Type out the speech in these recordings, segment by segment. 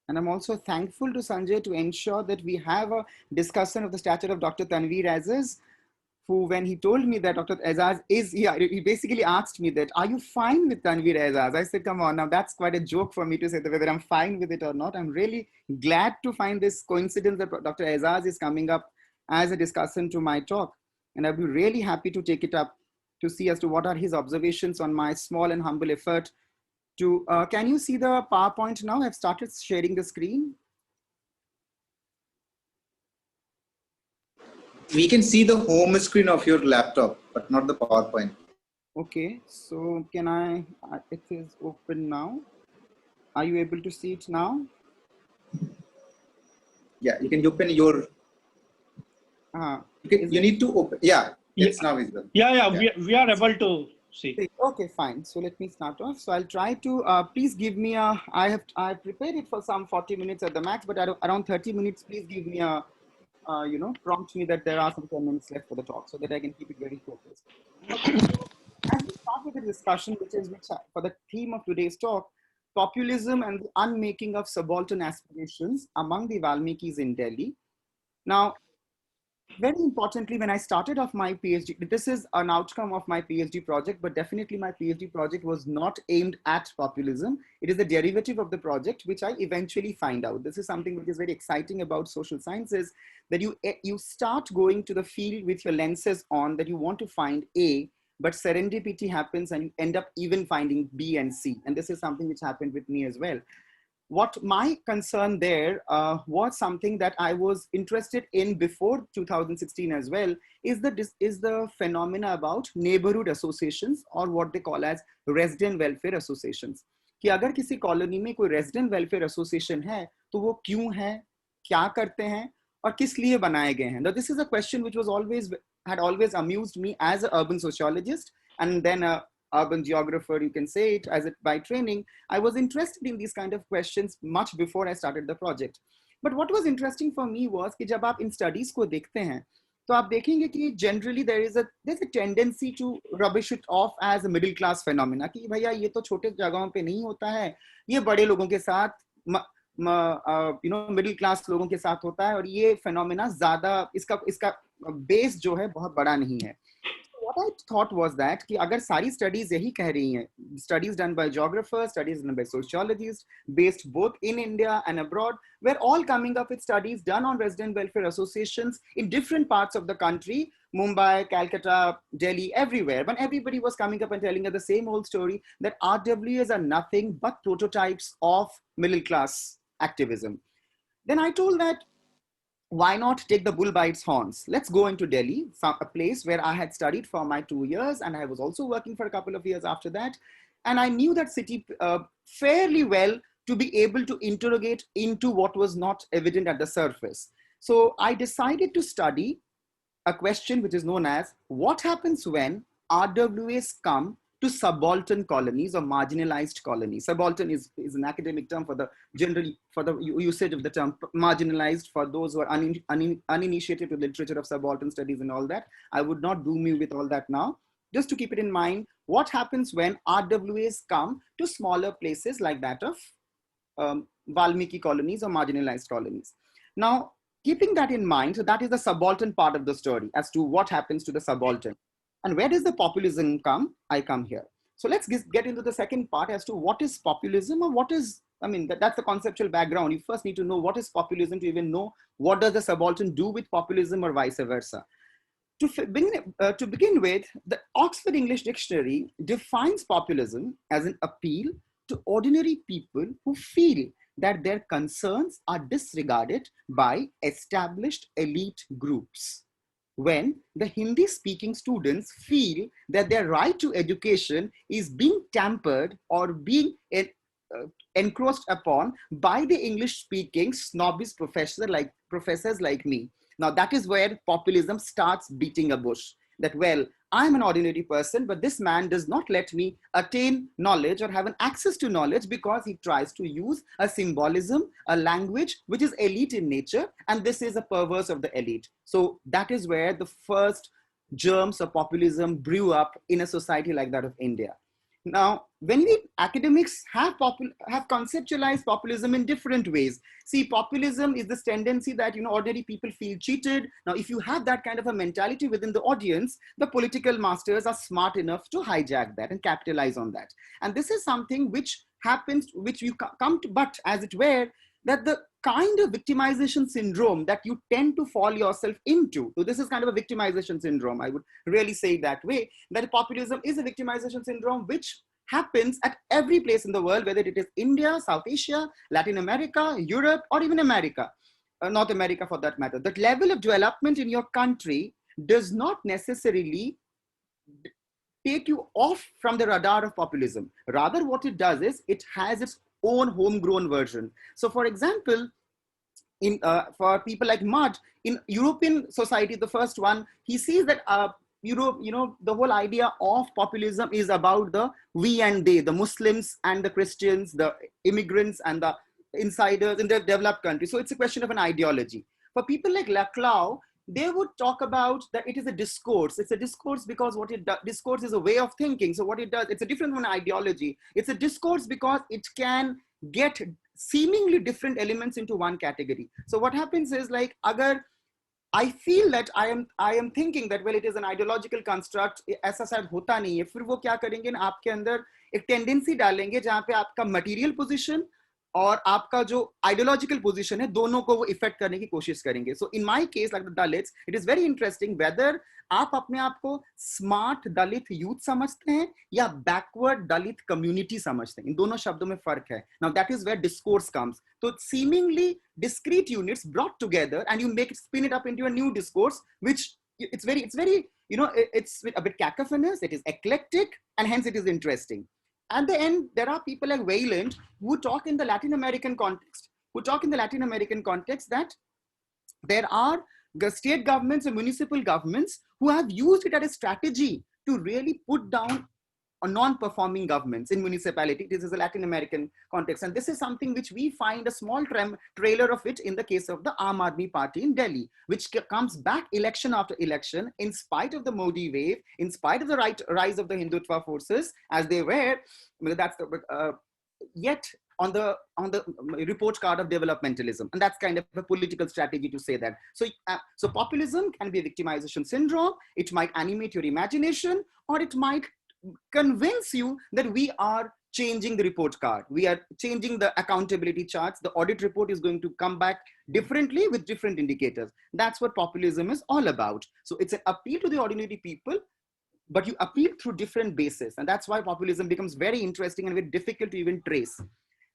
And I'm also thankful to Sanjay to ensure that we have a discussion of the stature of Dr. Tanveer Aziz, who, when he told me that Dr. Azaz is here, he basically asked me that, are you fine with Tanveer Azaz? I said, come on, now that's quite a joke for me to say that whether I'm fine with it or not. I'm really glad to find this coincidence that Dr. Azaz is coming up as a discussion to my talk. And I'll be really happy to take it up to see as to what are his observations on my small and humble effort to, can you see the PowerPoint now? I've started sharing the screen. We can see the home screen of your laptop, but not the PowerPoint. Okay, so can I, it is open now. Are you able to see it now? Yeah, you can open your, you need to open, yeah, it's now visible. Yeah, we are able to see. Okay, fine. So let me start off. So I'll try to, please give me a, I prepared it for some 40 minutes at the max, but around 30 minutes, please give me a, prompt me that there are some 10 minutes left for the talk so that I can keep it very focused. Okay, so as we start with the discussion, which for the theme of today's talk, populism and the unmaking of subaltern aspirations among the Valmikis in Delhi. Now, very importantly, when I started off my PhD, this is an outcome of my PhD project, but definitely my PhD project was not aimed at populism. It is a derivative of the project, which I eventually find out. This is something which is very exciting about social sciences, that you start going to the field with your lenses on, that you want to find A, but serendipity happens and you end up even finding B and C. And this is something which happened with me as well. What my concern there was something that I was interested in before 2016 as well, is the phenomena about neighborhood associations, or what they call as resident welfare associations. कि अगर किसी colony में कोई resident welfare association है, तो वो क्यों है, क्या करते हैं, और किस लिए बनाए गए हैं. Now, this is a question which had always amused me as an urban sociologist, and then a urban geographer, you can say it as it by training. I was interested in these kind of questions much before I started the project. But what was interesting for me was कि जब आप इन studies को देखते हैं, तो आप देखेंगे कि generally there's a tendency to rubbish it off as a middle class phenomena, कि भैया ये तो छोटे जगहों पे नहीं होता है, ये बड़े लोगों के साथ, मिडिल क्लास लोगों के साथ होता है, और ये phenomena ज़्यादा इसका base जो है बहुत बड़ा नहीं है. What I thought was that कि अगर सारी studies यही कह रही हैं, studies done by geographers, studies done by sociologists, based both in India and abroad, we're all coming up with studies done on resident welfare associations in different parts of the country, Mumbai, Calcutta, Delhi, everywhere. But everybody was coming up and telling us the same old story, that RWAs are nothing but prototypes of middle class activism. Then I told that, why not take the bull by its horns? Let's go into Delhi, a place where I had studied for my 2 years, and I was also working for a couple of years after that. And I knew that city fairly well to be able to interrogate into what was not evident at the surface. So I decided to study a question which is known as, what happens when RWAs come to subaltern colonies or marginalized colonies? Subaltern is an academic term for the usage of the term marginalized, for those who are uninitiated with literature of subaltern studies and all that. I would not doom you with all that now. Just to keep it in mind, what happens when RWAs come to smaller places like that of Valmiki colonies or marginalized colonies? Now, keeping that in mind, so that is the subaltern part of the story as to what happens to the subaltern. And where does the populism come? I come here. So let's get into the second part as to what is populism, or what is, that's the conceptual background. You first need to know what is populism to even know what does the subaltern do with populism, or vice versa. To begin with, the Oxford English Dictionary defines populism as an appeal to ordinary people who feel that their concerns are disregarded by established elite groups. When the Hindi-speaking students feel that their right to education is being tampered or being encroached upon by the English-speaking snobbish professors like me. Now that is where populism starts beating a bush. That, well, I'm an ordinary person, but this man does not let me attain knowledge or have an access to knowledge because he tries to use a symbolism, a language which is elite in nature, and this is a perverse of the elite. So that is where the first germs of populism brew up in a society like that of India. Now, when we academics have conceptualized populism in different ways. See, populism is this tendency that ordinary people feel cheated. Now, if you have that kind of a mentality within the audience, the political masters are smart enough to hijack that and capitalize on that. And this is something which happens, which you come to, but as it were, that the kind of victimization syndrome that you tend to fall yourself into. So this is kind of a victimization syndrome. I would really say that way, that populism is a victimization syndrome which happens at every place in the world, whether it is India, South Asia, Latin America, Europe, or even America, North America for that matter. That level of development in your country does not necessarily take you off from the radar of populism. Rather, what it does is it has its own homegrown version. So for example, for people like Mud, in European society, the first one, he sees that Europe, the whole idea of populism is about the we and they, the Muslims and the Christians, the immigrants and the insiders in the developed countries. So it's a question of an ideology. For people like Laclau, they would talk about that it is a discourse. It's a discourse because what it does, discourse is a way of thinking. So what it does, it's a different one ideology. It's a discourse because it can get seemingly different elements into one category. So what happens is, like, agar I feel that I am thinking that, well, it is an ideological construct, ऐसा शायद होता नहीं है, फिर वो क्या करेंगे ना, आपके अंदर एक टेंडेंसी डालेंगे जहाँ पे आपका मटेरियल पोजीशन और आपका जो आइडियोलॉजिकल पोजीशन है, दोनों को वो इफेक्ट करने की कोशिश करेंगे. So in my case like the Dalits, it is very interesting whether आप अपने आप को स्मार्ट दलित यूथ समझते हैं या बैकवर्ड दलित कम्युनिटी समझते हैं. इन दोनों शब्दों में फर्क है. Now that is where discourse comes. तो seemingly discrete units brought together and you spin it up into a new discourse, which it's very it's a bit cacophonous, it is eclectic, and hence it is interesting. At the end, there are people like Wayland who talk in the Latin American context, that there are state governments and municipal governments who have used it as a strategy to really put down non-performing governments in municipality. This is a Latin American context. And this is something which we find a small trailer of it in the case of the Aam Aadmi Party in Delhi, which comes back election after election, in spite of the Modi wave, in spite of the rise of the Hindutva forces, as they were, that's yet on the report card of developmentalism. And that's kind of a political strategy to say that. So populism can be a victimization syndrome. It might animate your imagination, or it might convince you that we are changing the report card. We are changing the accountability charts. The audit report is going to come back differently with different indicators. That's what populism is all about. So it's an appeal to the ordinary people, but you appeal through different bases. And that's why populism becomes very interesting and very difficult to even trace.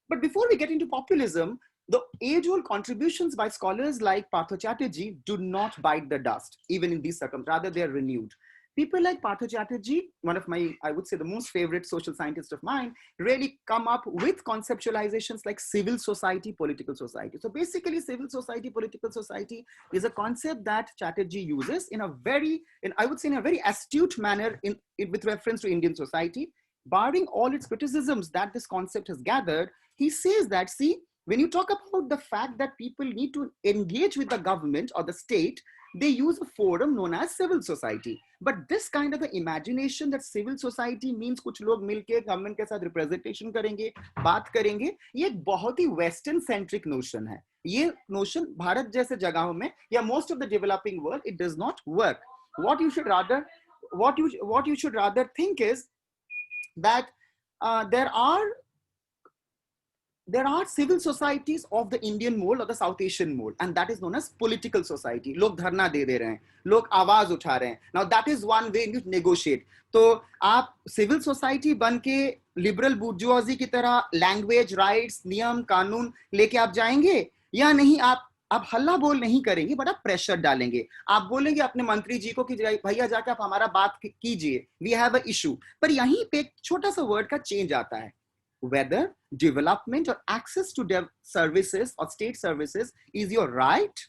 But before we get into populism, the age-old contributions by scholars like Partha Chatterjee do not bite the dust, even in these circumstances. Rather, they are renewed. People like Partha Chatterjee, one of my, I would say, the most favorite social scientists of mine, really come up with conceptualizations like civil society, political society. So basically, civil society, political society is a concept that Chatterjee uses in a very, I would say, in a very astute manner with reference to Indian society. Barring all its criticisms that this concept has gathered, he says that, see, when you talk about the fact that people need to engage with the government or the state, they use a forum known as civil society. But this kind of an imagination that civil society means कुछ लोग मिलके government के साथ representation करेंगे, बात करेंगे, ये एक बहुत ही western centric notion है. ये notion भारत जैसे जगहों में या most of the developing world, it does not work. What you should rather think is that there are civil societies of the Indian mold or the South Asian mold, and that is known as political society. लोग धरना दे रहे हैं, लोग आवाज उठा रहे हैं. Now that is one way you negotiate. तो आप civil society बन के liberal bourgeoisie की तरह language rights, नियम कानून लेके आप जाएंगे या नहीं? आप हल्ला बोल नहीं करेंगे, बट आप प्रेशर डालेंगे. आप बोलेंगे अपने मंत्री जी को कि भैया जाके आप हमारा बात कीजिए, we have a issue. पर यहीं पे एक छोटा सा वर्ड का चेंज आता है. Whether development or access to services or state services is your right,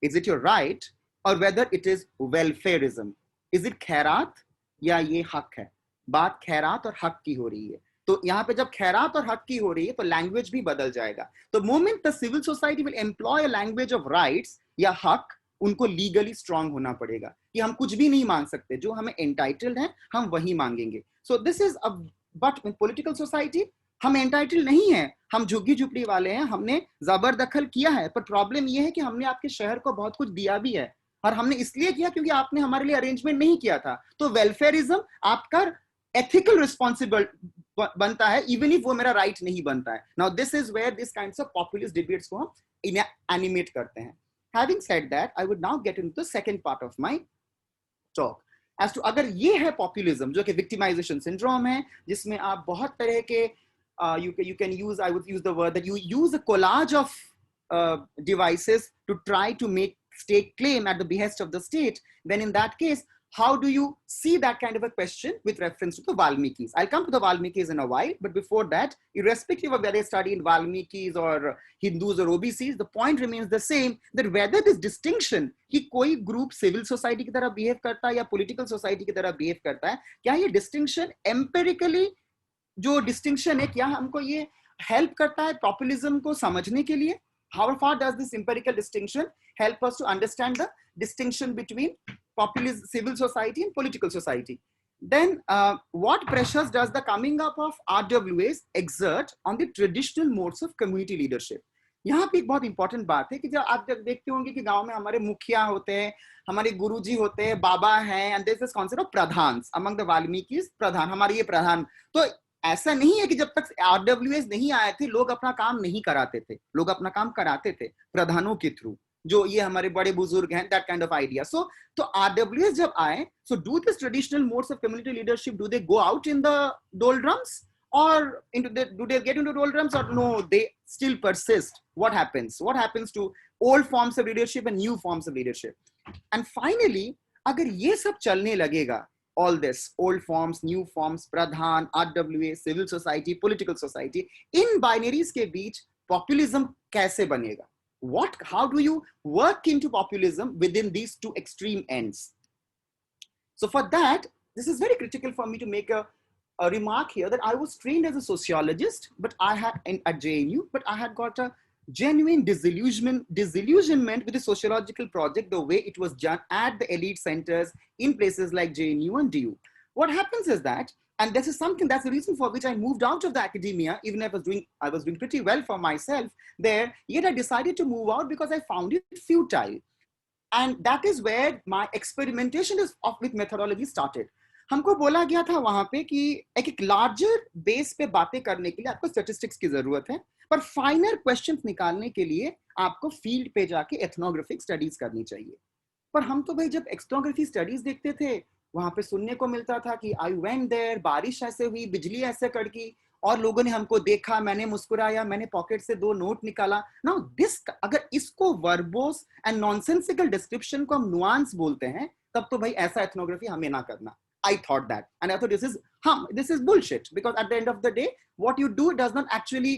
is it your right, or whether it is welfareism. Is it खैरात या ये हक है? बात खैरात और हक की हो रही है. तो यहाँ पे जब खैरात और हक की हो रही है तो लैंग्वेज भी बदल जाएगा. तो moment the civil society will employ a language of rights या हक, उनको लीगली स्ट्रांग होना पड़ेगा कि हम कुछ भी नहीं मांग सकते, जो हमें एंटाइटल्ड है हम वही मांगेंगे. सो this is a but in political society हम एंटाइटल नहीं है, हम झुग्गी झुपड़ी वाले हैं, हमने जबरदखल किया है, पर प्रॉब्लम यह है कि हमने आपके शहर को बहुत कुछ दिया भी है, और हमने इसलिए किया क्योंकि आपने हमारे लिए अरेंजमेंट नहीं किया था। तो वेलफेयरिज्म आपका एथिकल रिस्पॉन्सिबल बनता है, इवन इफ वो मेरा राइट नहीं बनता है। Now this is where this kinds of populist debates को हम एनिमेट करते हैं। Having said that, I would now get into the second part of my talk as to, अगर ये है पॉपुलिज्म जो कि विक्टिमाइजेशन सिंड्रोम है, जिसमें आप बहुत तरह के you can use, I would use the word that you use a collage of devices to try to make state claim at the behest of the state, then in that case, how do you see that kind of a question with reference to the Valmikis? I'll come to the Valmikis in a while, but before that, irrespective of whether they study in Valmikis or Hindus or OBCs, the point remains the same, that whether this distinction कि कोई group civil society की तरह behave करता है या political society की तरह behave करता है, क्या ये distinction empirically जो डिस्टिंक्शन है, क्या हमको ये हेल्प करता है पॉपुलिज्म को समझने के लिए? How far does this empirical distinction help us to understand the distinction between populist civil society and political society? Then what pressures does the coming up of RWAs exert on the traditional modes of community leadership? यहाँ पे एक बहुत important बात है कि जब आप जब देखते होंगे कि गांव में हमारे मुखिया होते हैं, हमारे गुरुजी होते हैं, बाबा हैं, and this is concept of pradhan among the Valmikis, pradhan, हमारे ये प्रधान। तो ऐसा नहीं है कि जब तक आरडब्ल्यूएस नहीं आए थे लोग अपना काम नहीं कराते थे, लोग अपना काम कराते थे प्रधानों के थ्रू, जो ये हमारे बड़े बुजुर्ग हैं, दैट काइंड ऑफ आइडिया। सो तो आरडब्ल्यूएस जब आए, so do this traditional modes of community leadership, do they go out in the doldrums or do they get into doldrums, or no, they still persist? What happens to old forms of leadership and new forms of leadership? And finally, अगर ये सब चलने लगेगा, all this old forms, new forms, pradhan, RWA, civil society, political society, in binaries के बीच populism कैसे बनेगा? How do you work into populism within these two extreme ends? So for that, this is very critical for me to make a remark here that I was trained as a sociologist, but I had at JNU, but I had got a genuine disillusionment with the sociological project, the way it was done at the elite centers in places like JNU and DU. What happens is that, and this is something, that's the reason for which I moved out of the academia, even if I was doing pretty well for myself there, yet I decided to move out because I found it futile. And that is where my experimentation with methodology started. हमको बोला गया था वहां पे कि एक larger base पे बातें करने के लिए आपको स्टैटिस्टिक्स की जरूरत है, पर फाइनर क्वेश्चंस निकालने के लिए आपको फील्ड पे जाके एथनोग्राफिक स्टडीज करनी चाहिए। पर हम तो भाई जब एथनोग्राफी स्टडीज देखते थे, वहां पे सुनने को मिलता था कि आई वेंट देयर, बारिश ऐसे हुई, बिजली ऐसे कड़की, और लोगों ने हमको देखा, मैंने मुस्कुराया, मैंने पॉकेट से 2 नोट निकाला। नाउ दिस, अगर इसको वर्बोस एंड नॉनसेंसिकल डिस्क्रिप्शन को हम नुआंस बोलते हैं, तब तो भाई ऐसा एथनोग्राफी हमें ना करना। I thought that, and I thought this is bullshit, because at the end of the day, what you do does not actually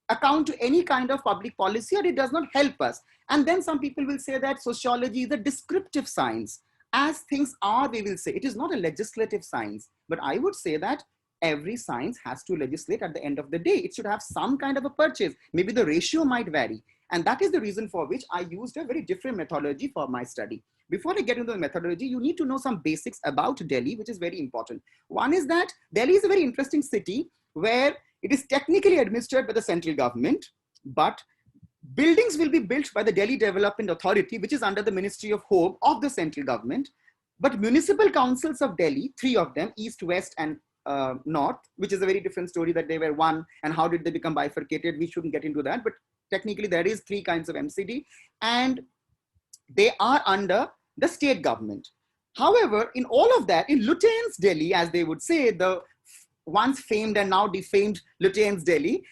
account to any kind of public policy, or it does not help us. And then some people will say that sociology is a descriptive science. As things are, we will say it is not a legislative science. But I would say that every science has to legislate at the end of the day. It should have some kind of a purchase. Maybe the ratio might vary. And that is the reason for which I used a very different methodology for my study. Before I get into the methodology, you need to know some basics about Delhi, which is very important. One is that Delhi is a very interesting city where it is technically administered by the central government, but buildings will be built by the Delhi Development Authority, which is under the Ministry of Home of the central government. But municipal councils of Delhi, 3 of them, East, West, and North, which is a very different story, that they were one, and how did they become bifurcated? We shouldn't get into that, but technically there is 3 kinds of MCD, and they are under the state government. However, in all of that, in Lutyens Delhi, as they would say, the once famed and now defamed Lutyens Delhi,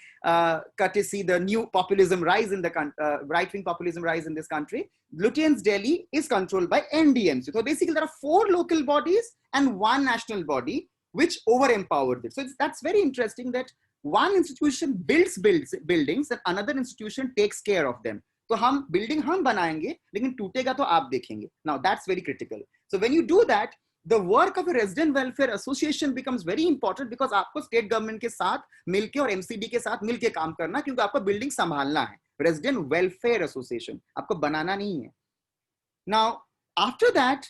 courtesy the new populism rise in the right-wing populism rise in this country, Lutyens Delhi is controlled by NDMC. So basically there are 4 local bodies and 1 national body which over-empowered it. So that's very interesting that one institution builds buildings and another institution takes care of them. तो हम building हम बनाएंगे, लेकिन टूटेगा तो आप देखेंगे. Now that's very critical. So when you do that, the work of a resident welfare association becomes very important, because आपको स्टेट गवर्नमेंट के साथ मिलके और एमसीडी के साथ मिलके काम करना, क्योंकि आपको बिल्डिंग संभालना है. रेजिडेंट वेलफेयर एसोसिएशन आपको बनाना नहीं है. Now after that,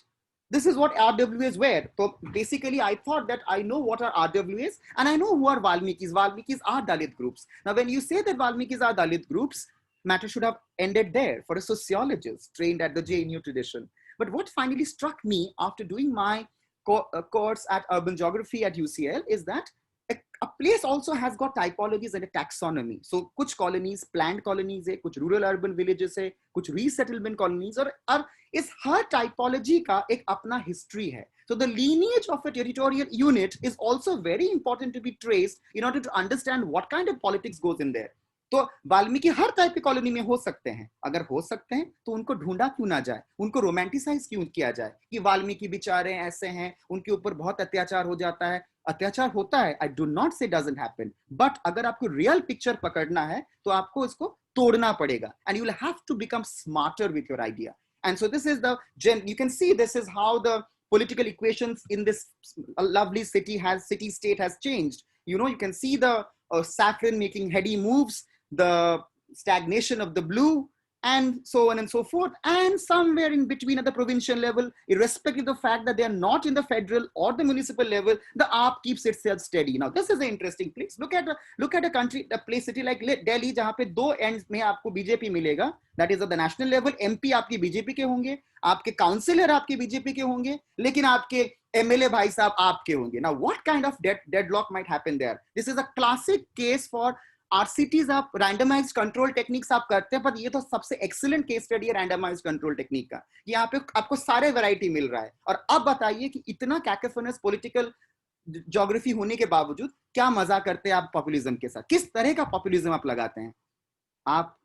This is what RWAs were. So basically, I thought that I know what are RWAs and I know who are Valmikis. Valmikis are Dalit groups. Now, when you say that Valmikis are Dalit groups, matter should have ended there for a sociologist trained at the JNU tradition. But what finally struck me after doing my course at urban geography at UCL is that a place also has got typologies and a taxonomy. So कुछ colonies, planned colonies है, कुछ rural urban villages है, कुछ resettlement colonies और इस हर typology का एक अपना history है. So the lineage of a territorial unit is also very important to be traced in order to understand what kind of politics goes in there. तो वाल्मीकि हर type की कॉलोनी में हो सकते हैं. अगर हो सकते हैं तो उनको ढूंढा क्यों ना जाए, उनको रोमांटिसाइज क्यों किया जाए कि वाल्मीकि बेचारे ऐसे हैं, उनके ऊपर बहुत अत्याचार हो जाता है. अत्याचार होता है, आई डू नॉट से डजंट हैपन, बट अगर आपको रियल पिक्चर पकड़ना है तो आपको इसको तोड़ना पड़ेगा and you will have to become smarter with your idea. And so this is the you can see this is how the political equations in this lovely city state has changed. You know, you can see the saffron making heady moves, the stagnation of the blue, and so on and so forth. And somewhere in between at the provincial level, irrespective of the fact that they are not in the federal or the municipal level, the AAP keeps itself steady. Now, this is an interesting place. Look at a country, a place, city like Delhi, जहाँ पे दो ends में आपको BJP मिलेगा. That is at the national level. MP आपकी BJP के होंगे, आपके काउंसिलर आपके बीजेपी के होंगे, लेकिन आपके MLA भाई साहब आपके होंगे. Now, what kind of deadlock might happen there? This is a classic case for RCTs. आप randomized control techniques आप करते हैं, पर ये तो सबसे excellent case study है randomized control technique का. यहाँ पे आपको सारे variety मिल रहा है. और अब बताइए कि इतना cacophonous political geography होने के बावजूद क्या मजा करते हैं आप populism के साथ. किस तरह का populism आप लगाते हैं? आप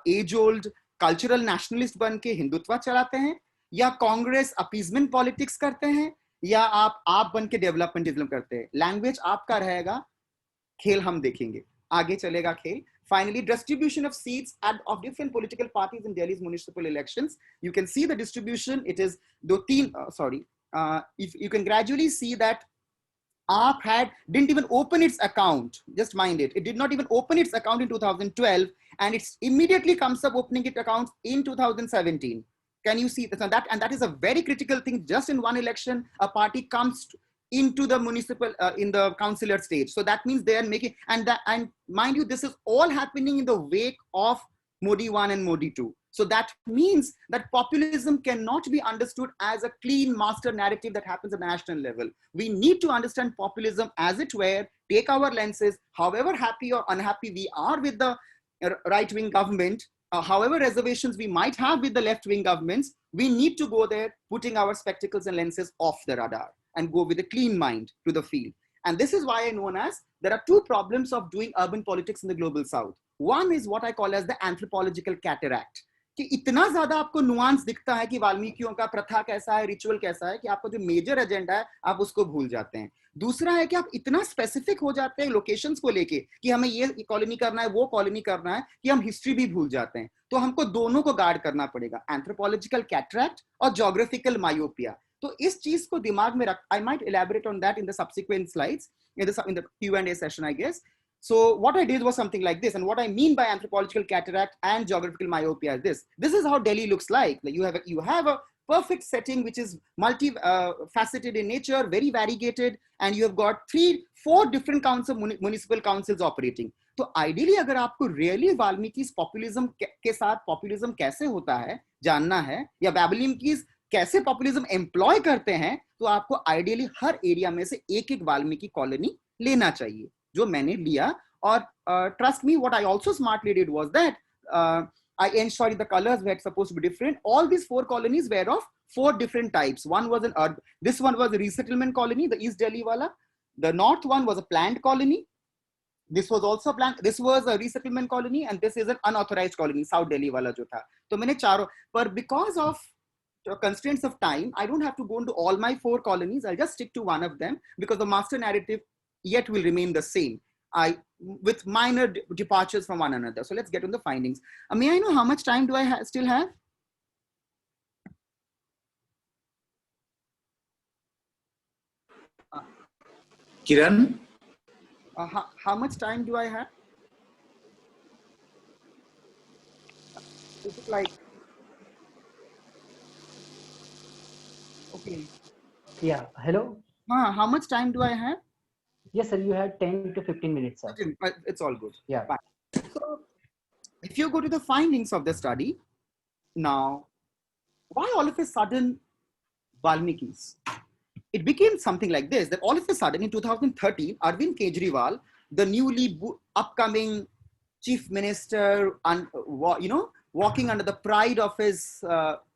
age old cultural nationalist बन के हिंदुत्व चलाते हैं, या कांग्रेस अपीजमेंट पॉलिटिक्स करते हैं, या आप बन के डेवलपमेंटिज्म करते हैं. लैंग्वेज आपका रहेगा, खेल हम देखेंगे. आगे चलेगा खेल. Finally, distribution of seats of different political parties in Delhi's municipal elections. You can see the distribution. It is if you can gradually see that AAP didn't even open its account. Just mind it. It did not even open its account in 2012, and it immediately comes up opening its account in 2017. Can you see that? And that is a very critical thing. Just in one election, a party comes into the municipal, in the councillor stage. So that means they are making, and mind you, this is all happening in the wake of Modi 1 and Modi 2. So that means that populism cannot be understood as a clean master narrative that happens at the national level. We need to understand populism as it were, take our lenses, however happy or unhappy we are with the right-wing government, however reservations we might have with the left-wing governments, we need to go there, putting our spectacles and lenses off the radar and go with a clean mind to the field. And this is why I know as there are two problems of doing urban politics in the global south. One is what I call as the anthropological cataract. कि इतना ज्यादा आपको nuance दिखता है कि वाल्मीकियों का प्रथा कैसा है, रिचुअल कैसा है, कि आपका जो मेजर एजेंडा है आप उसको भूल जाते हैं. दूसरा है कि आप इतना स्पेसिफिक हो जाते हैं लोकेशंस को लेके कि हमें ये कॉलोनी करना है, वो कॉलोनी करना है, कि हम हिस्ट्री भी भूल जाते हैं. तो हमको दोनों को गार्ड करना पड़ेगा, एंथ्रोपोलॉजिकल कैटरैक्ट और ज्योग्राफिकल मायोपिया. तो इस चीज को दिमाग में रख, I might elaborate on that in the subsequent slides in the Q&A session, I guess. So what I did was something like this, and what I mean by anthropological cataract and geographical myopia is this. This is how Delhi looks like. You have a perfect setting which is multi-faceted in nature, very variegated, and you have got 3-4 different municipal councils operating. तो ideally अगर आपको really वाल्मीकि's populism के साथ populism कैसे होता है जानना है, या वाल्मीकि's कैसे पॉपुलिज्म एम्प्लॉय करते हैं, तो आपको आइडियली हर एरिया में से एक एक वाल्मीकि कॉलोनी लेना चाहिए, जो मैंने लिया. और trust me, what I also smartly did was that I ensured the colors were supposed to be different. All these 4 colonies were of 4 different types. One was this one was a resettlement colony, the East Delhi wala. The north one was a planned colony. This was also planned. This was a resettlement colony, and this is an unauthorized colony, South Delhi wala jo tha. तो मैंने चारों, पर because of constraints of time, I don't have to go into all my 4 colonies. I'll just stick to one of them because the master narrative yet will remain the same, with minor departures from one another. So let's get on the findings. May I know how much time do I still have? Kiran? How much time do I have? Is it like... Okay. Yeah. Hello. How much time do I have? Yes, sir. You had 10 to 15 minutes, sir. It's all good. Yeah. Fine. So, if you go to the findings of the study, now, why all of a sudden Valmiki's? It became something like this, that all of a sudden in 2013, Arvind Kejriwal, the newly upcoming chief minister, and walking under the pride of his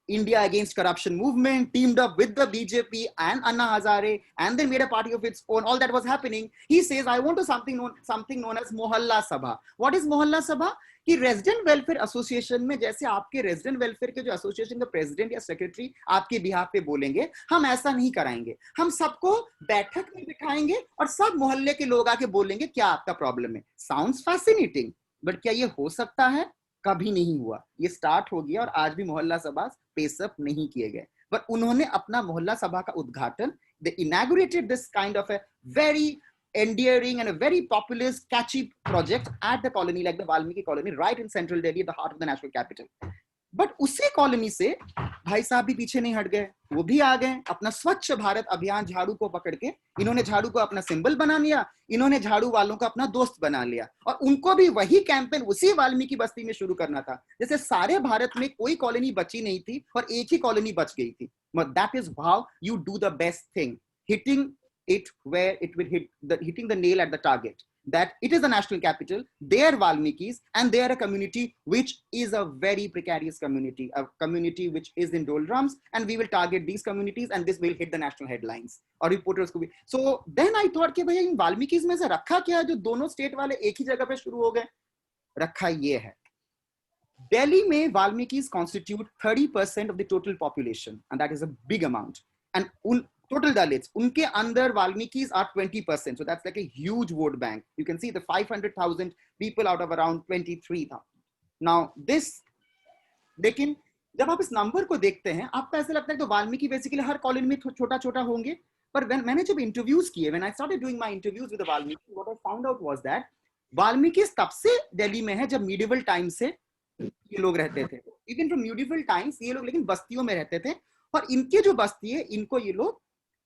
India Against Corruption movement, teamed up with the BJP and Anna Hazare, and then made a party of its own. All that was happening. He says, I want to something known as Mohalla Sabha. What is Mohalla Sabha? कि resident welfare association में जैसे आपके resident welfare के जो association के president या secretary आपके behalf पे बोलेंगे, हम ऐसा नहीं कराएंगे. हम सबको बैठक में बिठाएंगे और सब मोहल्ले के लोग आके बोलेंगे क्या आपका प्रॉब्लम है. साउंड्स फैसिनेटिंग, बट क्या ये हो सकता है? कभी नहीं हुआ. ये स्टार्ट हो गया और आज भी मोहल्ला सभा पेसअप नहीं किए गए. पर उन्होंने अपना मोहल्ला सभा का उद्घाटन, they inaugurated this kind of a very endearing and a very populist, catchy project at the colony, like the Valmiki colony, right in central Delhi, at the heart of the national capital. But उसी colony से भाई साहब भी पीछे नहीं हट गए. वो भी आ गए अपना स्वच्छ भारत अभियान झाड़ू को पकड़ के. इन्होंने झाड़ू को अपना सिंबल बना लिया, इन्होंने झाड़ू वालों को अपना दोस्त बना लिया, और उनको भी वही कैंपेन उसी वाल्मीकि बस्ती में शुरू करना था. जैसे सारे भारत में कोई कॉलोनी बची नहीं थी और एक ही कॉलोनी बच गई थी. But that is how you do the best thing, hitting it where it will hitting the nail at the target. That it is the national capital, they are Valmikis, and they are a community which is a very precarious community, a community which is in doldrums, and we will target these communities and this will hit the national headlines or reporters को भी. So then I thought कि भैया इन Valmikis में से रखा क्या है जो दोनों स्टेट वाले एक ही जगह पे शुरू हो गए. रखा ये है, Delhi में Valmikis constitute 30% of the total population, and that is a big amount. And total Dalits, unke andar Valmikis are 20%. So that's like a huge vote bank. You can see the 500,000 people out of around 23,000. Now this, लेकिन जब आप इस number को देखते हैं, आपको ऐसा लगता है तो वाल्मीकि बेसिकली हर कॉलोनी में छोटा छोटा होंगे. पर मैंने जब इंटरव्यूज किए, when I started doing my interviews with the Valmiki, what I found out was that Valmikis तब से दिल्ली में है जब medieval time से ये लोग रहते थे. Even from medieval times ये लोग लेकिन बस्तियों में रहते थे, और इनके जो बस्ती है इनको ये लोग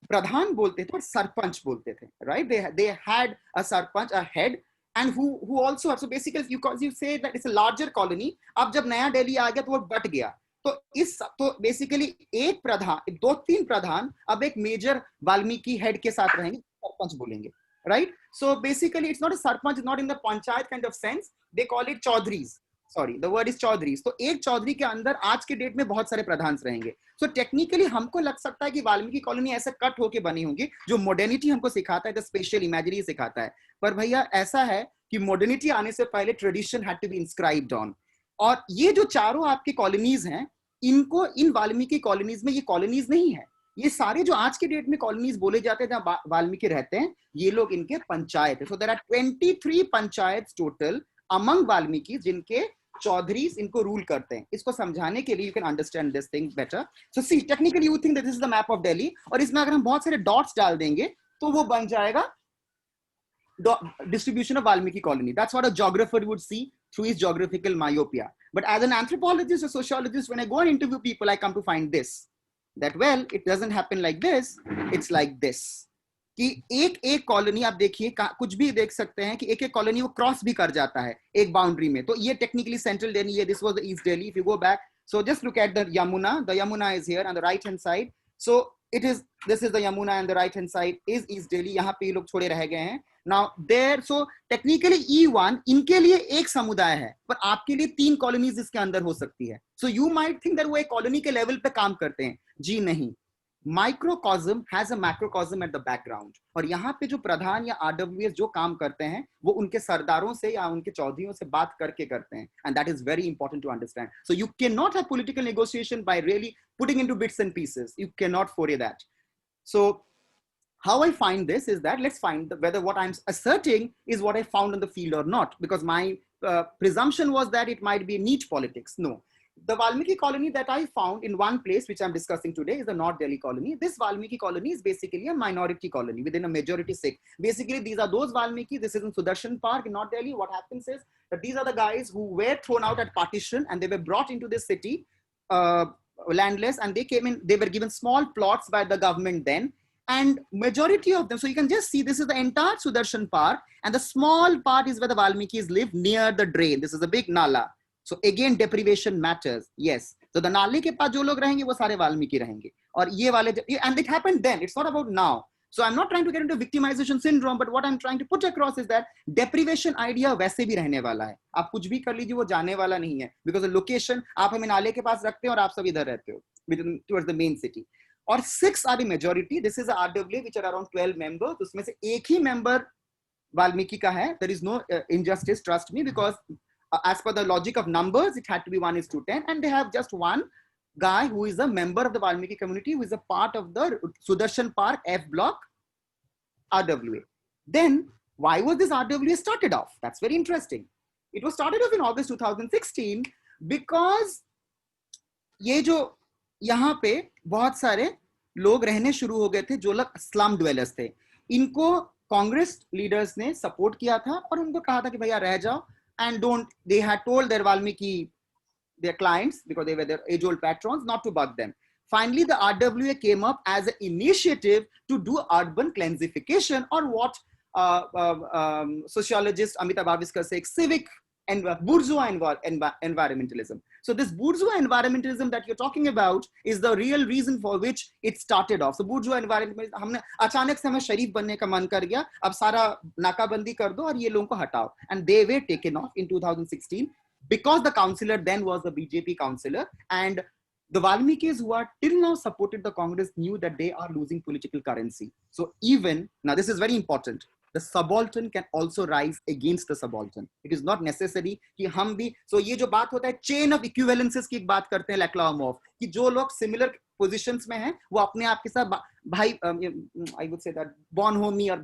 प्रधान बोलते थे और सरपंच बोलते थे. Right? They had a sarpanch, a head, and who also, so basically you say that it's a larger colony. अब जब नया दिल्ली आ गया तो वो बट गया. तो बेसिकली एक प्रधान, 2-3 प्रधान अब एक मेजर वाल्मीकि हेड के साथ रहेंगे, सरपंच बोलेंगे. Right? So basically it's not a sarpanch, it's not in the panchayat kind of sense. They call it chaudhries. Sorry, the word is chaudhries. तो एक चौधरी के अंदर आज के डेट में बहुत सारे प्रधान रहेंगे. So technically हमको लग सकता है कि वाल्मीकि कॉलोनी ऐसे कट होके बनी होगी जो मॉडर्निटी हमको सिखाता है, the spatial imagery सिखाता है. पर भैया ऐसा है कि मॉडर्निटी आने से पहले tradition had to be inscribed on. और ये जो चारों आपके कॉलोनीज हैं, इनको इन वाल्मीकि कॉलोनीज में ये कॉलोनीज नहीं है. ये सारे जो आज के डेट में कॉलोनीज बोले जाते हैं जहाँ वाल्मीकि रहते हैं, ये लोग इनके पंचायत है. So there are 23 panchayat total among Valmiki जिनके चौधरीज इनको रूल करते हैं. इसको समझाने के लिए you can understand this thing better. So see, technically you think that this is the map of Delhi, और इसमें अगर हम बहुत सारे dots डाल देंगे तो वो बन जाएगा distribution of Valmiki colony. That's what a geographer would see through his geographical myopia. But as an anthropologist or sociologist, when I go and interview people, I come to find this, that well, it doesn't happen like this, it's like this. कि एक colony आप देखिए, कुछ भी देख सकते हैं कि एक कॉलोनी वो क्रॉस भी कर जाता है एक बाउंड्री में. तो ये टेक्निकली सेंट्रल दिल्ली है. This was the east Delhi. If you go back, so just look at the Yamuna is here on the right hand side. So this is the Yamuna, and the right hand side is East Delhi. यहाँ पे ये लोग छोड़े रह गए हैं. Now there, so technically E1 इनके लिए एक समुदाय है, पर आपके लिए 3 कॉलोनीज इसके अंदर हो सकती है. So you might think that वो एक कॉलोनी के लेवल पे काम करते हैं. जी नहीं. Microcosm has a macrocosm at the background. और यहाँ पे जो प्रधान या RWS जो काम करते हैं वो उनके सरदारों से या उनके चौधरियों से बात करके करते हैं. And that is very important to understand. So you cannot have political negotiation by really putting into bits and pieces. You cannot foray that. So how I find this is that let's find whether what I'm asserting is what I found in the field or not, because my presumption was that it might be niche politics. No. The Valmiki colony that I found in one place, which I'm discussing today, is the North Delhi colony. This Valmiki colony is basically a minority colony within a majority sect. Basically, these are those Valmiki. This is in Sudarshan Park in North Delhi. What happens is that these are the guys who were thrown out at partition and they were brought into this city landless, and they came in, they were given small plots by the government then, and majority of them, so you can just see this is the entire Sudarshan Park, and the small part is where the Valmikis live near the drain. This is a big nala. So again, deprivation matters. Yes. So the नाले के पास जो लोग रहेंगे वो सारे वाल्मीकि रहेंगे, और ये वाले, and it happened then. It's not about now. So I'm not trying to get into victimization syndrome, but what I'm trying to put across is that deprivation idea वैसे भी रहने वाला है. आप कुछ भी कर लीजिए, वो जाने वाला नहीं है, because the location आप हमें नाले के पास रखते हैं और आप सब इधर रहते हो towards the main city. और 6 are the majority. This is a RWA which are around 12 members. उसमें से एक ही member वाल्मीकि का है. There is no injustice, trust me, because as per the logic of numbers, it had to be 1:10, and they have just one guy who is a member of the Valmiki community, who is a part of the Sudarshan Park F block RWA. Then why was this RWA started off? That's very interesting. It was started off in August 2016 because ये जो यहाँ पे बहुत सारे लोग रहने शुरू हो गए थे जो लोग स्लम ड्वेलर्स थे, इनको कांग्रेस लीडर्स ने सपोर्ट किया था और उनको कहा था कि भैया रह जाओ, and don't, they had told their Valmiki, their clients, because they were their age-old patrons, not to bug them. Finally, the RWA came up as an initiative to do urban cleansification, or what sociologist Amitabh Bhaviskar says, civic and bourgeois environmentalism. So this bourgeois environmentalism that you're talking about is the real reason for which it started off. So bourgeois environmentalism, हमने अचानक से हमें शरीफ बनने का मन कर गया, अब सारा नाकाबंदी कर दो और ये लोगों को हटाओ. And they were taken off in 2016 because the councillor then was the BJP councillor, and the Valmikis who are till now supported the Congress knew that they are losing political currency. So even, now this is very important, the subaltern can also rise against the subaltern. It is not necessary कि हम भी, so ये जो बात होता है chain of equivalences की एक बात करते हैं Laklaumov, कि जो लोग similar positions में हैं वो अपने आप के साथ भाई, I would say that born homie or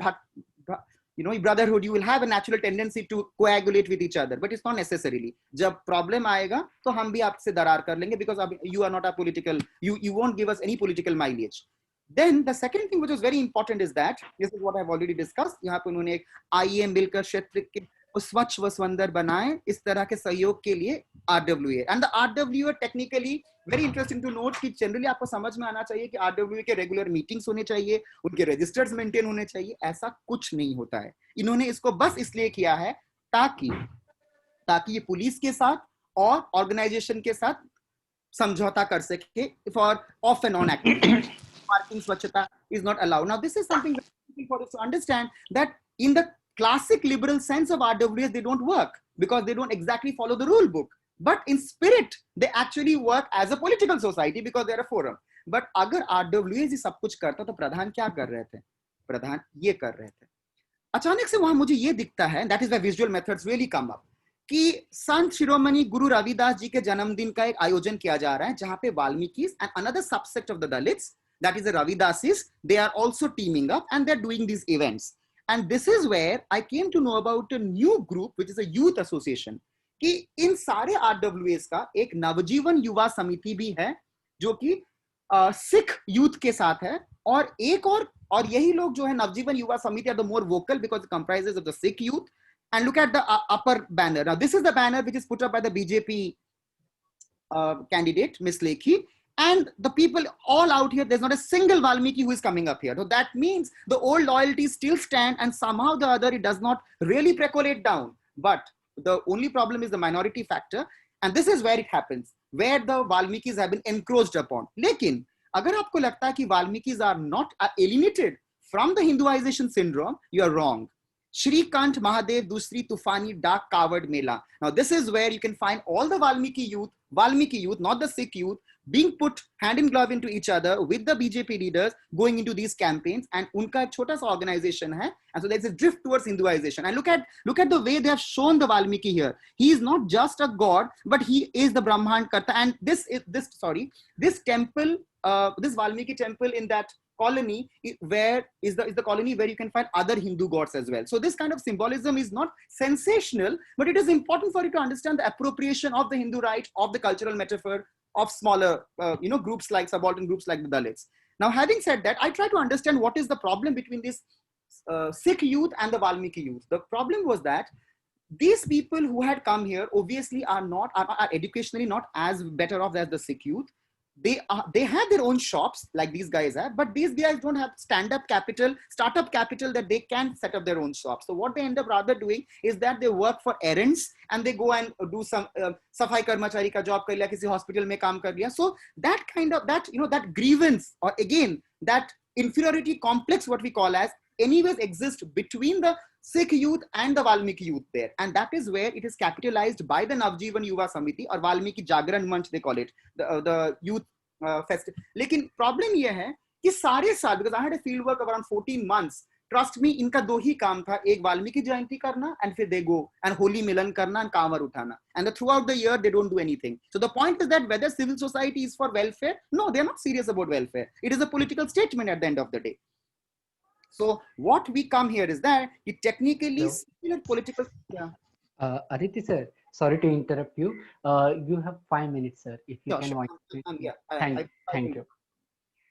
you know, brotherhood, you will have a natural tendency to coagulate with each other, but it's not necessarily. जब problem आएगा तो हम भी आपसे दरार कर लेंगे because you are not a political, you won't give us any political mileage. Then the second thing which was very important is that, this is what I've already discussed, यहाँ पे उन्होंने एक IEM मिलकर क्षेत्र के स्वच्छ व सुंदर बनाए इस तरह के सहयोग के लिए RWA. And the RWA technically very interesting to note कि generally आपको समझ में आना चाहिए कि RWA के regular meetings होने चाहिए, उनके registers maintain होने चाहिए. ऐसा कुछ नहीं होता है. इन्होंने इसको बस इसलिए किया है ताकि ये पुलिस के साथ और organization के साथ समझौता कर सके for off and on activities. Parking swachhata is not allowed. Now this is something very important for us to understand, that in the classic liberal sense of RWAs, they don't work because they don't exactly follow the rule book. But in spirit, they actually work as a political society because they're a forum. But अगर RWAs ही सब कुछ करता तो प्रधान क्या कर रहे थे? प्रधान ये कर रहे थे. अचानक से वहां मुझे ये दिखता है, that is why visual methods really come up, कि संत शिरोमणि गुरु रविदास जी के जन्मदिन का एक आयोजन किया जा रहा है जहां पे वाल्मीकिस and another subsect of the Dalits, that is the Ravidasis, they are also teaming up and they're doing these events. And this is where I came to know about a new group, which is a youth association. कि इन सारे RWAs का एक नवजीवन युवा समिति भी है जो कि सिख यूथ के साथ है, और एक और यही लोग जो है नवजीवन युवा समिति are the more vocal because it comprises of the Sikh youth. And look at the upper banner. Now this is the banner which is put up by the BJP candidate Miss Lekhi. And the people all out here, there's not a single Valmiki who is coming up here. So that means the old loyalties still stand, and somehow the other, it does not really percolate down. But the only problem is the minority factor. And this is where it happens, where the Valmikis have been encroached upon. Lekin, agar aapko lagta hai ki Valmikis are not alienated from the Hinduization syndrome, you are wrong. Shrikant Mahadev Dusri Tufani Dak Kawad Mela. Now this is where you can find all the Valmiki youth, not the Sikh youth, being put hand in glove into each other with the BJP leaders going into these campaigns, and unka ek chota sa organization hai, and so there's a drift towards Hinduization. And look at the way they have shown the Valmiki here. He is not just a god, but he is the Brahman Karta. And this temple, this Valmiki temple in that colony where is the colony where you can find other Hindu gods as well. So this kind of symbolism is not sensational, but it is important for you to understand the appropriation of the Hindu rite, of the cultural metaphor, of smaller groups like subaltern groups like the Dalits. Now having said that, I try to understand what is the problem between this Sikh youth and the Valmiki youth. The problem was that these people who had come here obviously are educationally not as better off as the Sikh youth. they have their own shops like these guys have, but these guys don't have startup capital that they can set up their own shops. So what they end up rather doing is that they work for errands and they go and do some safai karmachari ka job kar liya, kisi hospital mein kaam kar liya. So that kind of that grievance, or again that inferiority complex, what we call as, anyways exists between the Sikh youth and the Valmiki youth there, and that is where it is capitalized by the Navjeevan Yuva Samiti or Valmiki Jagran Manch they call it, the youth festival. लेकिन problem ये है कि सारे साल, because I had a field work of around 14 months, trust me, इनका दो ही काम था, एक वाल्मीकि जयंती करना and फिर they go and होली मिलन करना and कांवर उठाना, and throughout the year they don't do anything. So the point is that whether civil society is for welfare, no, they are not serious about welfare. It is a political statement at the end of the day. So what we come here is that it technically political. Yeah. Aditi sir, sorry to interrupt you. You have 5 minutes, sir. If you can, Yeah. Thank you.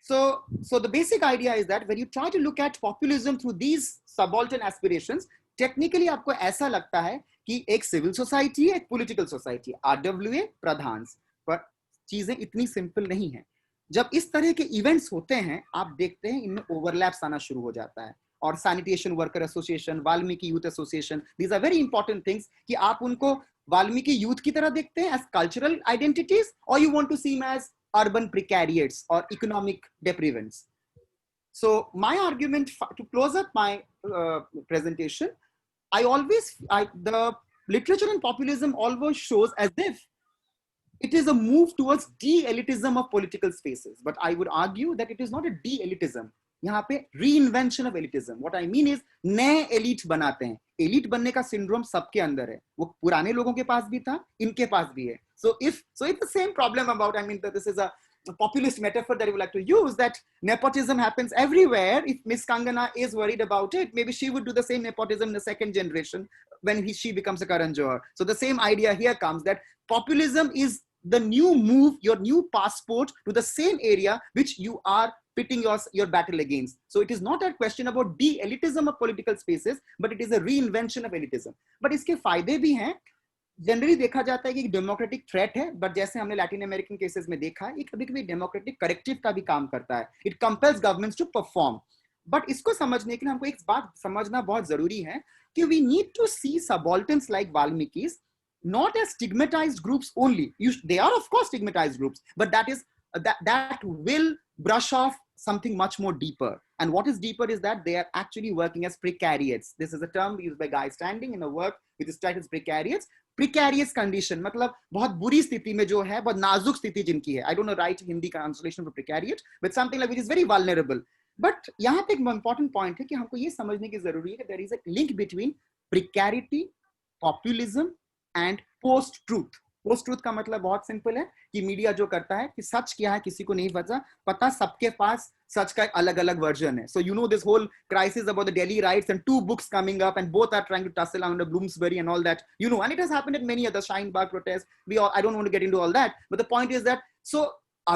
So the basic idea is that when you try to look at populism through these subaltern aspirations, technically आपको ऐसा लगता है कि एक civil society है, एक political society, RWA प्रधान, पर चीजें इतनी simple नहीं है. जब इस तरह के इवेंट्स होते हैं, आप देखते हैं इनमें ओवरलैप्स आना शुरू हो जाता है. और sanitation worker association, Valmiki youth association, these are very important things कि आप उनको वाल्मीकि यूथ की तरह देखते हैं एज कल्चरल आइडेंटिटीज, और you want to see them as urban precariats or economic deprivants. So my argument, to close up my presentation, the literature on populism always shows as if it is a move towards de-elitism of political spaces. But I would argue that it is not a de-elitism. यहाँ पे reinvention of elitism. What I mean is नए elite बनाते हैं. Elite बनने का syndrome सबके अंदर है. वो पुराने लोगों के पास भी था, इनके पास भी है. So it's the same problem about, I mean, that this is a populist metaphor that I would like to use, that nepotism happens everywhere. If Miss Kangana is worried about it, maybe she would do the same nepotism in the second generation when she becomes a Karan Johar. So the same idea here comes, that populism is the new move, your new passport to the same area which you are pitting your battle against. So it is not a question about de-elitism of political spaces, but it is a reinvention of elitism. But इसके फायदे भी हैं. Generally देखा जाता है कि democratic threat है, but जैसे हमने लैटिन अमेरिकन केसेस में देखा है, ये कभी-कभी डेमोक्रेटिक करेक्टिव का भी काम करता है. It compels governments to perform. But इसको समझने के लिए हमको एक बात समझना बहुत जरूरी है कि we need to see subalterns like Valmikis not as stigmatized groups only. They are of course stigmatized groups, but that will brush off something much more deeper. And what is deeper is that they are actually working as precariats. This is a term used by guys standing in a work which is titled precariats. Precarious condition मतलब बहुत बुरी स्थिति में जो है, बहुत नाजुक स्थिति जिनकी है. I don't know right Hindi translation for precariat, but something like which is very vulnerable. But यहाँ पे एक important point है कि हमको ये समझने की जरूरी है कि there is a link between precarity, populism and post truth. Post truth का मतलब बहुत सिंपल है कि मीडिया जो करता है कि सच क्या है किसी को नहीं पता, सबके पास सच का अलग अलग वर्जन है. So you know this whole crisis about the Delhi riots and 2 books coming up and both are trying to tussle under Bloomsbury and all that, you know, and it has happened at many other Shine Bagh protests. I don't want to get into all that, but the point is that so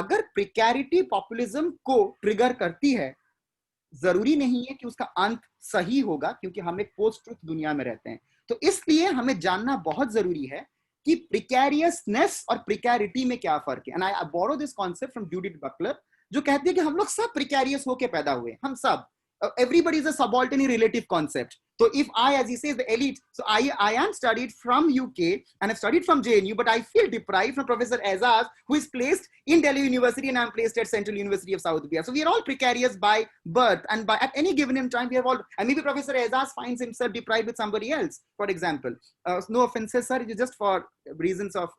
अगर precarity populism को trigger करती है, जरूरी नहीं है कि उसका अंत सही होगा, क्योंकि हम एक पोस्ट ट्रूथ दुनिया में रहते हैं. तो इसलिए हमें जानना बहुत जरूरी है कि precariousness और precarity में क्या फर्क है. And I borrow this concept from Judith Butler, जो कहती है कि हम लोग सब precarious होके पैदा हुए, हम सब. Everybody is a subaltern relative concept. So if I, as he says, the elite, so I am studied from UK and I've studied from JNU, but I feel deprived from Professor Aizaz, who is placed in Delhi University and I'm placed at Central University of South India. So we are all precarious by birth, and at any given time we have all, and maybe Professor Aizaz finds himself deprived with somebody else, for example. No offenses, sir, it is just for reasons of,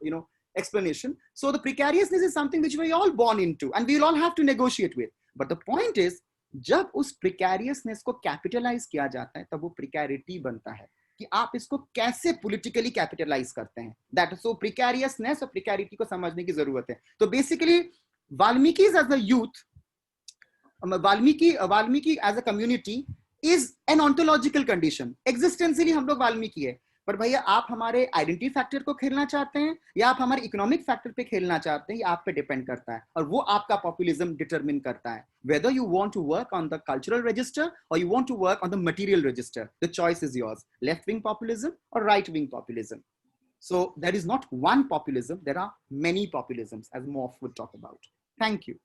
explanation. So the precariousness is something which we are all born into and we will all have to negotiate with. But the point is, जब उस प्रिकैरियसनेस को capitalise किया जाता है तब वो प्रिकैरिटी बनता है कि आप इसको कैसे पॉलिटिकली कैपिटलाइज करते हैं. दैट सो प्रिकैरियसनेस और प्रिकैरिटी को समझने की जरूरत है. तो basically Valmiki as a youth, Valmiki as a community is an ontological condition. Existentially हम लोग वाल्मीकि है, पर भैया आप हमारे आइडेंटिटी फैक्टर को खेलना चाहते हैं या आप हमारे इकोनॉमिक फैक्टर पे खेलना चाहते हैं, ये आप पे डिपेंड करता है, और वो आपका पॉपुलिज्म डिटरमिन करता है. Whether you want to work on the cultural register or you want to work on the material register, the choice is yours. Left-wing populism or right-wing populism. So there is not one populism, there are many populisms, as Moff would talk about. Thank you.